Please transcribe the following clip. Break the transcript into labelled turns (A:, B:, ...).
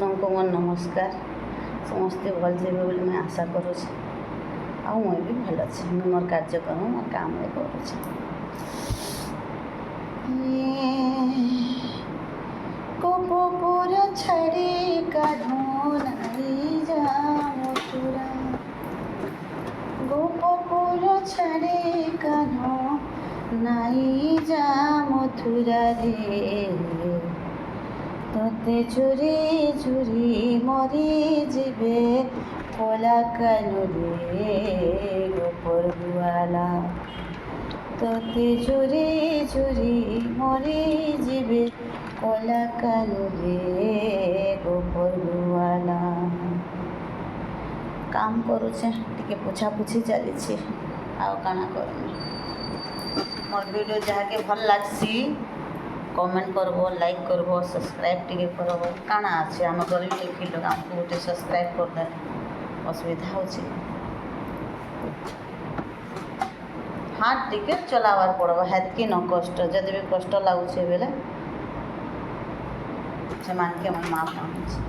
A: ସମସ୍ତଙ୍କୁ ମୋର ନମସ୍କାର। ସମସ୍ତେ ଭଲ ଥିବେ ବୋଲି ମୁଁ ଆଶା କରୁଛି। ଆଉ ମୁଁ ବି ଭଲ ଅଛି। ମୁଁ ମୋର କାର୍ଯ୍ୟକ୍ରମ ମୋର କାମରେ କରୁଛି। ଗୋପପୁର ଛାଡ଼ି କାଢ଼ୁ ନାଇଁ ଯା ମଥୁରା, ଗୋପପୁର ଛାଡ଼ି କାଢ଼ୁ ନାଇଁ ଯା ମଥୁରାରେ, ତତେ ଚୋରି ଚୋରି ମରିଯିବେ କଲା କାନୁରେ ଗୋପରୁଆଲା, ତତେ ଚୋରି ଚୋରି ମରିଯିବେ କଲା କାନୁରେ ଗୋପରୁଆଲା। କାମ କରୁଛେ, ଟିକେ ପୋଛାପୋଛି ଚାଲିଛି, ଆଉ କାଣା କରମି। ମୋର ଭିଡ଼ିଓ ଯାହାକେ ଭଲ ଲାଗ୍ସି कमेंट करब, लाइक करब, सब्सक्राइब टिके करब। काଣା अच्छे आम गरीब दुखी लोक आमको गोटे सब्सक्राइब करदे असुविधा होची। हाथ टिके चलावार पड़ब, हेतकी न कष्ट। जदि भी कष्ट लगुचे बेले से मानके मैं माफ मांगुची।